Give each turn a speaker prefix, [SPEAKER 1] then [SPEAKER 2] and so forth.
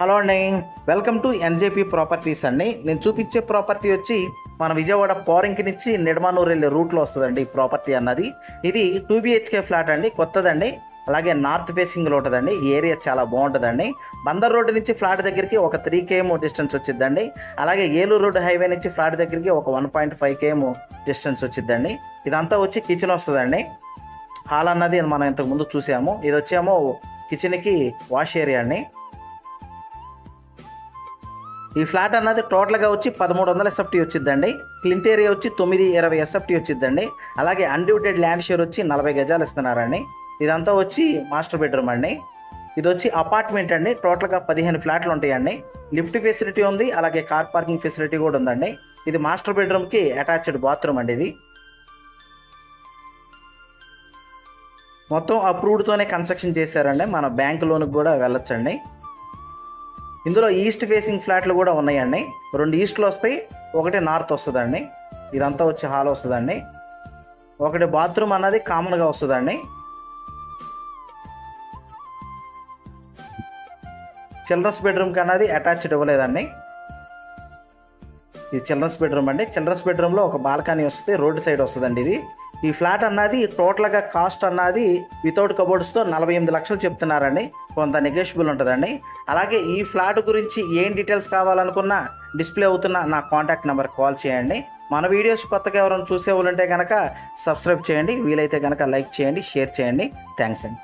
[SPEAKER 1] Hello అండి, welcome to NJP properties అండి. నేను చూపించే ప్రాపర్టీ వచ్చి మన విజయవాడ పోరంకి నుంచి నిడమానూరు వెళ్ళే రూట్లో వస్తుందండి. ఈ ప్రాపర్టీ అన్నది ఇది 2 BHK ఫ్లాట్ అండి, కొత్తదండి. అలాగే నార్త్ ఫేసింగ్లో ఉంటుందండి. ఈ ఏరియా చాలా బాగుంటుందండి. బందర్ రోడ్డు నుంచి ఫ్లాట్ దగ్గరికి ఒక 3 km డిస్టెన్స్ వచ్చిద్దండి. అలాగే ఏలూరు రోడ్డు హైవే నుంచి ఫ్లాట్ దగ్గరికి ఒక 1.5 km డిస్టెన్స్ వచ్చిద్దండి. ఇదంతా వచ్చి కిచెన్ వస్తుందండి. హాల్ అన్నది మనం ఇంతకుముందు చూసాము. ఇది వచ్చేమో కిచెన్కి వాష్ ఏరియా అండి. ఈ ఫ్లాట్ అన్నది టోటల్గా వచ్చి 1300 SFT వచ్చిద్దండి. ప్లింత్ ఏరియా వచ్చి 920 SFT వచ్చిద్దండి. అలాగే అన్డివిడెడ్ ల్యాండ్ షేర్ వచ్చి 40 గజాలు ఇస్తున్నారండి. ఇదంతా వచ్చి మాస్టర్ బెడ్రూమ్ అండి. ఇది వచ్చి అపార్ట్మెంట్ అండి. టోటల్గా 15 ఫ్లాట్లు ఉంటాయండి. లిఫ్ట్ ఫెసిలిటీ ఉంది, అలాగే కార్ పార్కింగ్ ఫెసిలిటీ కూడా ఉందండి. ఇది మాస్టర్ బెడ్రూమ్కి అటాచ్డ్ బాత్రూమ్ అండి. ఇది మొత్తం అప్రూవ్డ్తోనే కన్స్ట్రక్షన్ చేశారండి. మన బ్యాంక్ లోన్కి కూడా వెళ్ళొచ్చండి. ఇందులో ఈస్ట్ ఫేసింగ్ ఫ్లాట్లు కూడా ఉన్నాయండి. 2 ఈస్ట్లు వస్తాయి, ఒకటి నార్త్ వస్తుందండి. ఇదంతా వచ్చి హాల్ వస్తుందండి. ఒకటి బాత్రూమ్ అన్నది కామన్గా వస్తుందండి. చిల్డ్రన్స్ బెడ్రూమ్కి అన్నది అటాచ్డ్ ఇవ్వలేదండి. ఇది చిల్డ్రన్స్ బెడ్రూమ్ అండి. చిల్డ్రన్స్ బెడ్రూమ్లో ఒక బాల్కనీ వస్తుంది, రోడ్డు సైడ్ వస్తుందండి. ఇది ఈ ఫ్లాట్ అన్నది టోటల్గా కాస్ట్ అన్నది వితౌట్ కబోర్డ్స్తో 48 లక్షలు చెప్తున్నారండి. కొంత నెగోషియబుల్ ఉంటుందండి. అలాగే ఈ ఫ్లాట్ గురించి ఏం డీటెయిల్స్ కావాలనుకున్నా డిస్ప్లే అవుతున్న నా కాంటాక్ట్ నెంబర్కి కాల్ చేయండి. మన వీడియోస్ కొత్తగా ఎవరైనా చూసే వాళ్ళు ఉంటే కనుక సబ్స్క్రైబ్ చేయండి. వీలైతే కనుక లైక్ చేయండి, షేర్ చేయండి. థ్యాంక్స్ అండి.